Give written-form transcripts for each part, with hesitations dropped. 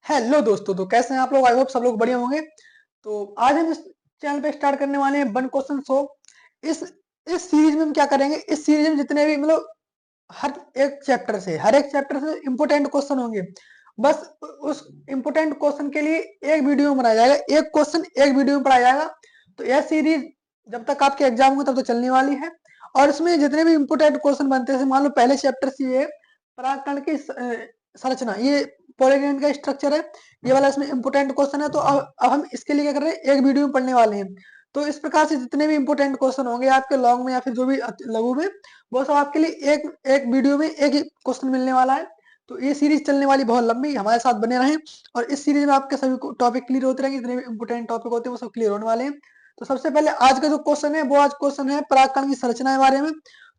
Hello दोस्तों, तो कैसे हैं आप लोग? आई होप सब लोग बढ़िया होंगे। तो आज हम इस चैनल पे स्टार्ट करने वाले हैं वन क्वेश्चन शो। इस इस सीरीज में हम क्या करेंगे? इस सीरीज में जितने भी हर एक चैप्टर से इम्पोर्टेंट क्वेश्चन होंगे। बस उस इम्पोर्टेंट क्वेश्चन के लिए एक वीडियो बनाया जाएगा, एक क्वेश्चन एक वीडियो में पढ़ाया जाएगा। तो यह सीरीज जब तक आपके एग्जाम होंगे तब तक चलने वाली है। और इसमें जितने भी इम्पोर्टेंट क्वेश्चन बनते हैं, जैसे मान लो पहले चैप्टर से ये परागकण की संरचना, ये पॉलीगेन का स्ट्रक्चर है, ये वाला इसमें इम्पोर्टेंट क्वेश्चन है। तो अब हम इसके लिए क्या कर रहे हैं, एक वीडियो में पढ़ने वाले हैं। तो इस प्रकार से जितने भी इम्पोर्टेंट क्वेश्चन होंगे आपके लॉन्ग में या फिर जो भी लघु में, वो सब आपके लिए एक एक वीडियो में एक ही क्वेश्चन मिलने वाला है। तो ये सीरीज चलने वाली बहुत लंबी, हमारे साथ बने रहें। और इस सीरीज में आपके सभी टॉपिक क्लियर होते रहेंगे, जितने भी इम्पोर्टेंट टॉपिक होते हैं वो सब क्लियर होने वाले हैं। तो सबसे पहले आज का जो क्वेश्चन है, वो आज क्वेश्चन है परागकण की संरचना के बारे में।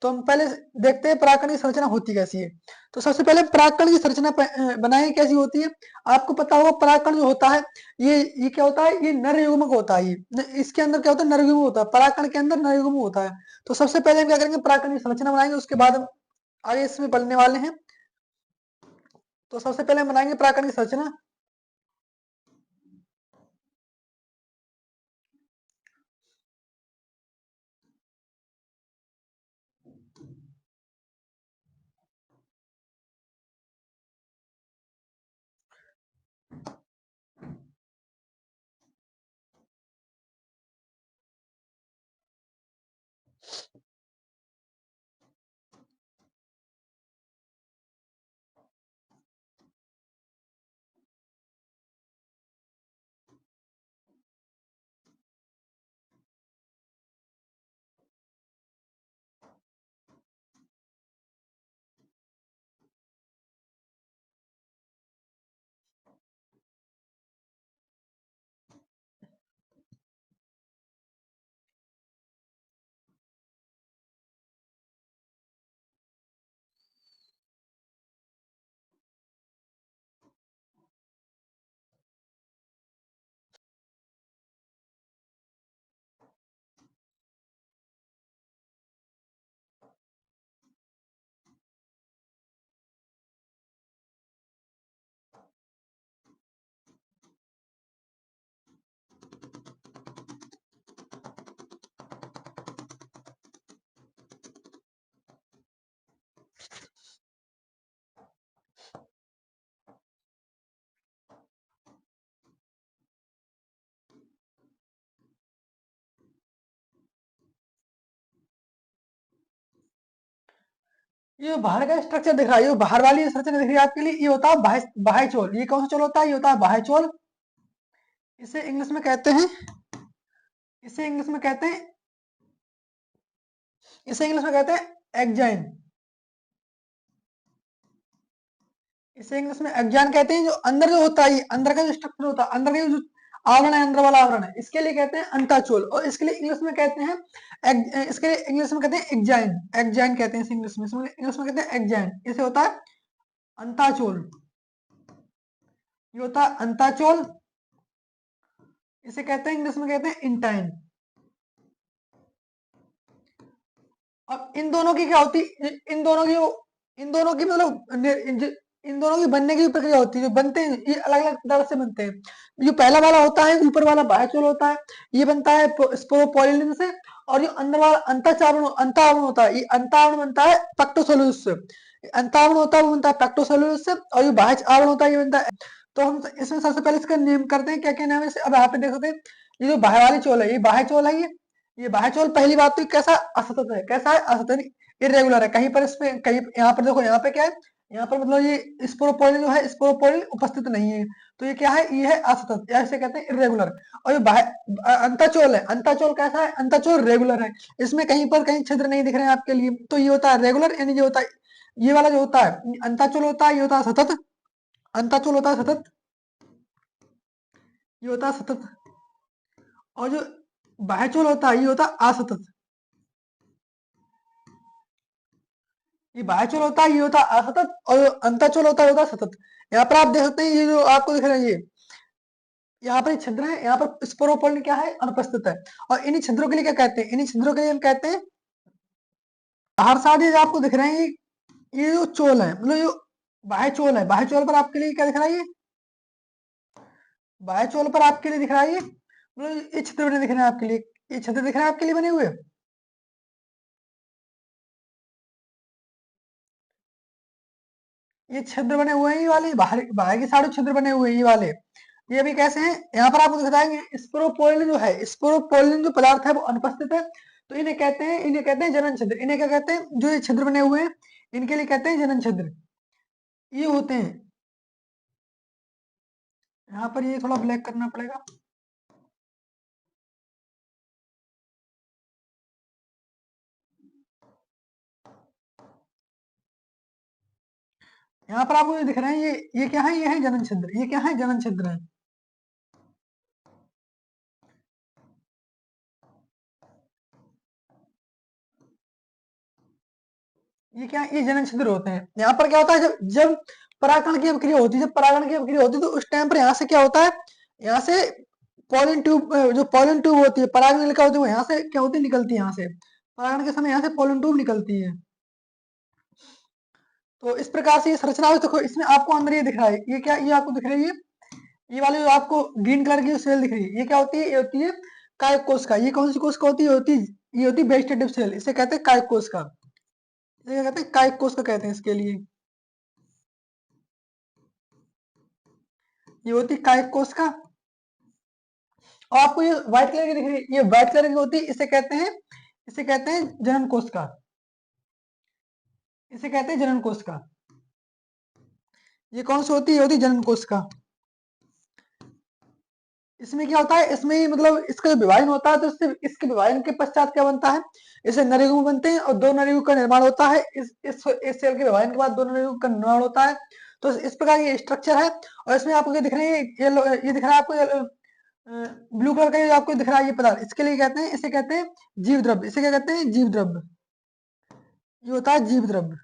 तो हम पहले देखते हैं परागकण की संरचना होती कैसी है। तो सबसे पहले परागकण की संरचना बनाए कैसी होती है। आपको पता होगा परागकण जो होता है, ये क्या होता है, ये नर युग्मक होता है। इसके अंदर क्या होता है, नर युग्म होता है। परागकण के अंदर नर युग्म होता है। तो सबसे पहले हम क्या करेंगे, परागकण की संरचना बनाएंगे, उसके बाद हम आगे इसमें पढ़ने वाले हैं। तो सबसे पहले हम बनाएंगे परागकण की संरचना। ये बाहर का स्ट्रक्चर दिख रहा है, ये बाहर वाली संरचना दिख रही है आपके लिए, ये होता है बाह्य बाह्य चोल। ये कौन सा चोल होता है? ये होता है बाह्य चोल। इसे इंग्लिश में कहते हैं इसे इंग्लिश में कहते हैं इसे इंग्लिश में कहते हैं एक्जाइन। इसे इंग्लिश में एक्जाइन कहते हैं। जो अंदर जो होता है, ये अंदर का जो स्ट्रक्चर होता है, अंदर का जो आवरण है, अंदर वाला आवरण है, इसके लिए कहते हैं अंताचोल। और इसके लिए इंग्लिश में कहते हैं इसके लिए इंग्लिश में कहते हैं एक्जाइन। एक्जाइन कहते हैं इसे इंग्लिश में, इंग्लिश में कहते हैं एक्जाइन। इसे होता है अंताचोल। ये होता है अंताचोल। इसे कहते हैं इंग्लिश में कहते हैं इंटाइन। अब इन दोनों की क्या होती है, इन दोनों की इन दोनों की बनने की प्रक्रिया होती है। जो बनते हैं ये अलग अलग तरह से बनते हैं। जो पहला वाला होता है, ऊपर वाला बाह्यचोल होता है, ये बनता है स्पोरोपोलिन से। और जो अंदर वाला अंतावरण होता है, ये अंतावरण बनता है पेक्टोसेलुलस से। अंतावरण होता है वो बनता है पेक्टोसेलुलस से। और जो बाह्य आवरण होता है ये बनता है। तो हम इसमें सबसे पहले इसका नेम करते हैं, क्या क्या नाम है इसे। अब यहाँ पे देख सकते हैं, ये जो बाह्य वाली चोल है, ये बाह्य चोल है। ये बाह्य चोल पहली बात तो कैसा असतत है, कैसा है असतत, इरेगुलर है। कहीं पर इसमें कहीं यहाँ पर देखो, यहाँ पे क्या है, यहाँ पर मतलब ये स्पोरोपोलिन जो है, स्पोरोपोलिन उपस्थित नहीं है। तो ये क्या है, ये है असतत, ऐसे कहते हैं इरेगुलर। और ये अंताचोल है, अंताचोल कैसा है, अंताचोल रेगुलर है। इसमें कहीं पर कहीं छिद्र नहीं दिख रहे हैं आपके लिए। तो ये होता है रेगुलर, यानी ये होता है, ये वाला जो होता है अंताचोल होता है, ये होता है सतत। अंताचोल होता है सतत, ये होता है सतत। और जो बाह्यचोल होता है, ये होता है असतत। ये बाह्यचोल होता है, ये होता है असतत। और जो अंतःचोल होता है, सतत। यहाँ पर आप देख सकते हैं, ये जो आपको दिख रहा है, ये यहाँ पर छिद्र है, यहाँ पर स्पोरोपोलिन क्या है, अनुपस्थित है। और इन्हीं छिद्रों के लिए क्या कहते हैं, इन्हीं छिद्रों के लिए हम कहते हैं बाहर साथ ये जो आपको दिख रहे हैं, ये जो चोल है, मतलब जो बाह्य चोल है, बाह्य चोल पर आपके लिए क्या दिख रहा है, ये बाह्य चोल पर आपके लिए दिख रहा है ये, मतलब ये छिद्र बने दिख रहे हैं आपके लिए, ये छिद्र दिख रहा है आपके लिए बने हुए, ये छिद्र बने हुए हैं, ये वाले बाहर बाहर के सारे छिद्र बने हुए हैं ये वाले, ये भी कैसे हैं, यहाँ पर आपको दिखाएंगे स्पोरोपोलिन जो है, स्पोरोपोलिन जो पदार्थ है वो अनुपस्थित है, तो इन्हें कहते हैं जनन छिद्र, इन्हें क्या कहते हैं, जो ये छिद्र बने हुए हैं इनके लिए कहते हैं जनन छिद्र, ये होते हैं। यहाँ पर ये थोड़ा ब्लैक करना पड़ेगा, यहाँ पर आपको ये दिख रहे हैं, ये क्या है, ये है जनन छिद्र, ये क्या है, जनन छिद्र है। ये क्या है, ये जनन छिद्र होते हैं। यहाँ पर क्या होता है, जब जब परागण की अभिक्रिया होती है, जब परागण की अभिक्रिया होती है तो उस टाइम पर यहाँ से क्या होता है, यहाँ से पॉलिन ट्यूब, जो पॉलिन ट्यूब होती है, पराग नलिका होती है, वो यहाँ से क्या होती है, निकलती है यहाँ से, परागण के समय यहाँ से पॉलिन ट्यूब निकलती है। तो इस प्रकार से ये संरचना है। देखो इसमें आपको अंदर ये दिख रहा है, ये क्या, ये आपको दिख रही है, ये वाली जो आपको ग्रीन कलर की सेल दिख रही है, ये क्या होती है, ये होती है कायक कोश का। ये कौन सी कोश का होती है, ये होती है वेजिटेटिव सेल, इसे कहते हैं कायक कोश का, इसे क्या कहते हैं, कायक कोश का कहते हैं इसके लिए, ये होती है कायक कोश का। और आपको ये व्हाइट कलर की दिख रही है, ये व्हाइट कलर की होती है, इसे कहते हैं जनन कोश का, इसे कहते हैं जनन कोश का। ये कौन सी होती है, ये होती है जनन कोश का। इसमें क्या होता है, इसमें मतलब इसका जो विभाजन होता है, तो इससे इसके विभाजन के पश्चात क्या बनता है, इसे नरयुग्म बनते हैं और दो नरयुग्म का निर्माण होता है। इस सेल के विभाजन के बाद दो नरयुग्म का निर्माण होता है। तो इस प्रकार ये स्ट्रक्चर है। और इसमें आपको ये दिख रहे हैं, ये दिख रहा है आपको ब्लू कलर का, ये आपको दिख रहा है ये पदार्थ, इसके लिए कहते हैं, इसे कहते हैं जीव द्रव्य, इसे क्या कहते हैं, जीव द्रव्य, ये होता है जीव द्रव्य,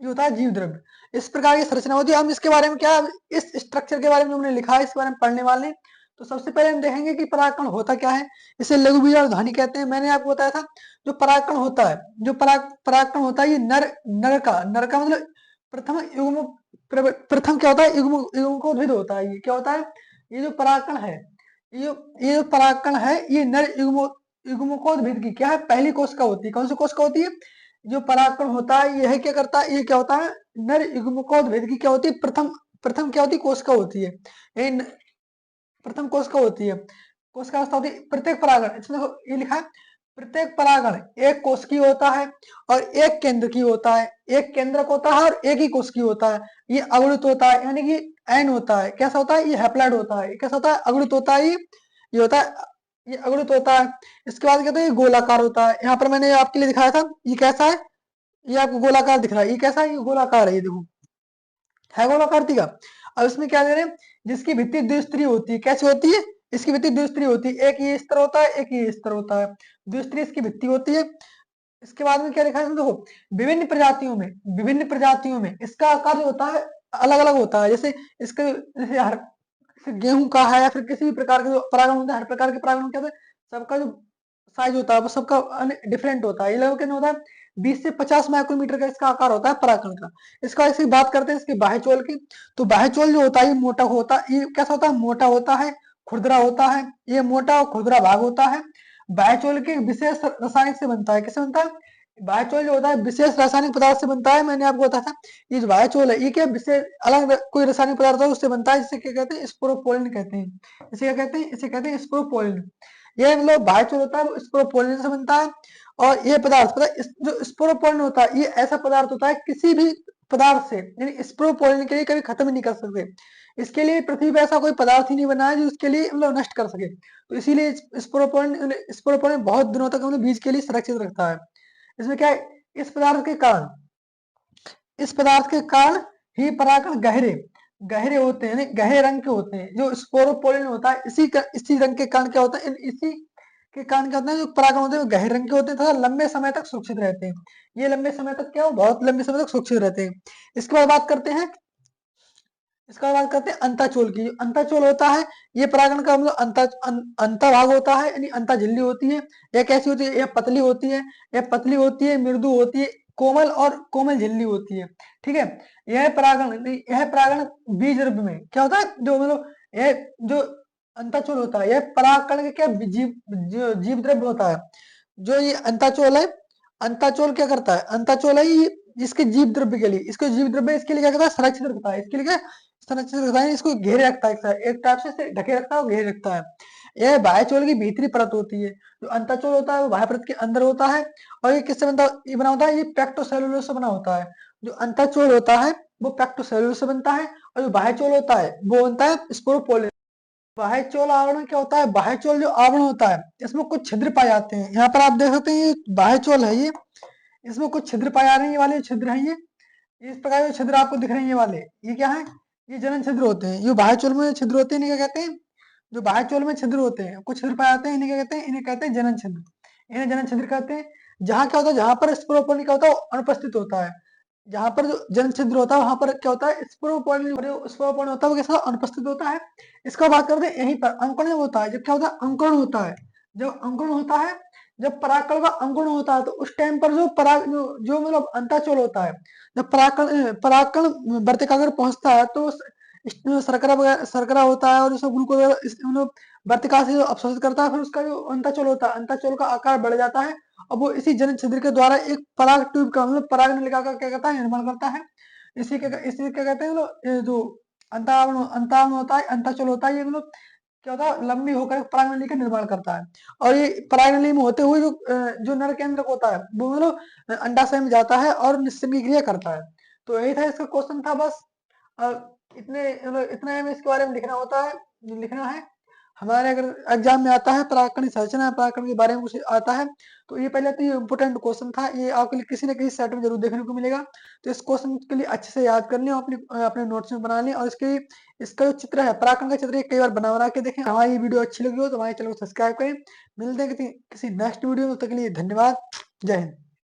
ये होता है जीव द्रव्य। इस प्रकार की संरचना होती है। हम इसके बारे में क्या, इस स्ट्रक्चर के बारे में हमने लिखा है, इस बारे में पढ़ने वाले हैं। तो सबसे पहले हम देखेंगे कि परागकण होता क्या है। इसे लघु बीजाणु ध्वनि कहते हैं। मैंने आपको बताया था, जो परागकण होता है, जो परागकण होता है, ये नर का मतलब प्रथम युग्म, प्रथम क्या होता है, युग्मकोद्भिद होता है। ये क्या होता है, ये जो परागकण है, ये जो परागकण है, ये नर युग्मकोद्भिद की क्या है, पहली कोशिका होती है। कौन सी कोशिका होती है, जो परागकण होता है, यह क्या करता है, ये क्या होता है, नर युग्मकोद्भिद की क्या होती है, प्रथम प्रथम क्या होती है, कोशिका होती है। ये प्रथम कोशिका होती है। कोशिका अवस्था होती है। प्रत्येक परागण, इसमें देखो ये लिखा है, प्रत्येक परागण एक कोशिकीय होता है और एक केंद्र की होता है, एक केंद्रक होता है और एक ही कोशिकीय होता है। ये अगुणित होता है, यानी कि एन होता है। कैसा होता है, ये हैप्लॉइड होता है। ये कैसा होता है, अगुणित होता है। ये होता है, ये अगुणित होता है। इसके बाद कहते हैं ये गोलाकार होता है। यहाँ पर मैंने आपके लिए दिखाया था, ये कैसा है, ये आपको गोलाकार दिख रहा है। ये कैसा है, ये गोलाकार है, ये देखो है गोलाकार का। अब इसमें क्या दे रहे हैं, जिसकी भित्ति द्विस्तरीय होती है। कैसे होती है, इसकी भित्ति द्विस्तरीय होती है। एक ये स्तर होता है, एक ये स्तर होता है, द्विस्तरीय इसकी भित्ति होती है। इसके बाद में क्या लिखा है, देखो विभिन्न प्रजातियों में इसका आकार जो होता है अलग अलग होता है। जैसे इसके, जैसे हर गेहूं का है या फिर किसी भी प्रकार के जो परागण होता है, हर प्रकार के परागण क्या होता है, सबका जो साइज होता है वो सबका डिफरेंट होता है। ये लगभग कितना होता है, 20 से 50 माइक्रोमीटर का इसका आकार होता है परागकण का। इसका ऐसे बात करते हैं इसके बाह्य चोल की, तो बाह्य चोल जो होता है ये मोटा होता है। ये कैसा होता है, मोटा होता है, खुरदरा होता है। ये मोटा और खुरदरा भाग होता है। बाह्य चोल के विशेष रासायनिक से बनता है। किससे बनता है, बाह्य चोल जो होता है विशेष रासायनिक पदार्थ से बनता है। मैंने आपको बताया था, ये जो बाह्य चोल है ये क्या विशेष अलग कोई रासायनिक पदार्थ है उससे बनता है, जिसे क्या कहते हैं, स्पोरोपोलिन कहते हैं। इसे क्या कहते हैं, इसे कहते हैं स्पोरोपोलिन। ये मतलब बाह्य चोल होता है वो स्पोरोपोलिन से बनता है। और ये पदार्थ पता है, जो स्पोरोपोलिन होता है, ये ऐसा पदार्थ होता है किसी भी पदार्थ से, यानी स्पोरोपोलिन के लिए कभी खत्म ही नहीं कर सकते। इसके लिए पृथ्वी पे ऐसा कोई पदार्थ ही नहीं बना है जो इसके लिए मतलब नष्ट कर सके। तो इसीलिए स्पोरोपोलिन बहुत दिनों तक मतलब बीज के लिए सुरक्षित रखता है। इसमें क्या है, इस पदार्थ के कारण, इस पदार्थ के कारण ही परागकण गहरे गहरे होते हैं, गहरे रंग के होते हैं। जो स्पोरोपोलिन होता है इसी रंग के कारण क्या होता है, इसी के कारण क्या होता है, जो परागकण होते हैं वो गहरे रंग के होते हैं तथा लंबे समय तक सुरक्षित रहते हैं। ये लंबे समय तक क्या, बहुत लंबे समय तक सुरक्षित रहते हैं। इसके बाद बात करते हैं, इसका बात करते हैं अंताचोल की। अंताचोल होता है, ये परागण का मतलब अंता भाग होता है, यानी अंता झिल्ली होती है। यह कैसी होती है, यह पतली होती है, यह पतली होती है, मृदु होती है, कोमल और कोमल झिल्ली होती है, ठीक है। यह परागण नहीं, यह परागण बीज द्रव्य में क्या होता है, जो मतलब यह जो अंताचूल होता है, यह परागकण के क्या जीव द्रव्य होता है। जो ये अंताचूल है, अंताचूल क्या करता है, अंताचूल है ये इसके जीव द्रव्य के लिए, इसको जीव द्रव्य इसके लिए क्या करता है, संरक्षित रखता है, इसके लिए क्या संरक्षित रखता है, इसको घेरे रखता है, एक टाइप से इसे ढके रखता है और घेरे रखता है। यह बाह्यचोल की भीतरी परत होती है। जो अंताचूल होता है वो बाह्य परत के अंदर होता है, और ये किससे बनता ये बना होता है, ये पेक्टोसेलुलोज से बना होता है। जो अंताचूल होता है वो पेक्टोसेलुलोज से बनता है, और जो बाह्यचोल होता है वो बनता है स्पोरोपोलिस। बाह्यचोल आवरण क्या होता है, बाह्यचोल जो आवरण होता है इसमें कुछ छिद्र पाए जाते हैं। यहाँ पर आप देख सकते हैं ये बाह्यचोल है, ये इसमें कुछ छिद्र पाए जा रहे हैं, ये वाले छिद्र हैं, ये इस प्रकार के छिद्र आपको दिख रहे हैं, ये वाले ये क्या है, ये जनन छिद्र होते हैं। ये बाह्यचोल में छिद्र होते हैं, इन्हें क्या कहते हैं, जो बाह्यचोल में छिद्र होते हैं, कुछ छिद्र पाए जाते हैं, इन्हें क्या कहते हैं, इन्हें कहते हैं जनन छिद्र, इन्हें जनन छिद्र कहते हैं। जहाँ क्या होता है, जहाँ पर स्पोरोपोलिन क्या होता है वो अनुपस्थित होता है, जहाँ पर जो जनन छिद्र होता है वहां पर क्या होता है, स्पोरोपोलिन होता है वो कैसा अनुपस्थित होता है। इसका बात करते हैं यहीं पर अंकुरण होता है, जब क्या होता है अंकुरण होता है, जब अंकुरण होता है, जब परागकण का अंकुरण होता है तो उस टाइम पर जो पराग जो मतलब अंताचूल होता है, जब परागकण वर्तिकाग्र पहुंचता है तो शर्करा होता है और जो ग्लूकोज मतलब वर्तिका से जो अवशोषित करता है, फिर उसका जो अंताचूल होता है, अंताचूल का आकार बढ़ जाता है, और वो इसी जनन छिद्र के द्वारा एक पराग ट्यूब का मतलब पराग नलिका का क्या करता है, निर्माण करता है। इसी क्या कहते हैं मतलब ये जो अंतावरण होता है, अंताचूल होता है, ये मतलब क्या होता है लंबी होकर पराग नली का निर्माण करता है। और ये पराग नली में होते हुए जो नर केंद्रक होता है वो मतलब अंडाशय में जाता है और निषेचन की क्रिया करता है। तो यही था इसका क्वेश्चन था बस। इतने मतलब इतना हमें इसके बारे में लिखना होता है, लिखना है। हमारे अगर एग्जाम में आता है परागकण की संरचना, परागकण के बारे में कुछ आता है, तो ये पहले तो ये इम्पोर्टेंट क्वेश्चन था, ये आपके लिए किसी न किसी सेट में जरूर देखने को मिलेगा। तो इस क्वेश्चन के लिए अच्छे से याद कर लें, अपने अपने नोट्स में बना लें, और इसका जो चित्र है परागकण का चित्र, ये कई बार बना बना के देखें। हमारी ये वीडियो अच्छी लगी हो तो हमारे चैनल को सब्सक्राइब करें। मिलते हैं किसी नेक्स्ट वीडियो में, तब तक के लिए धन्यवाद। जय हिंद।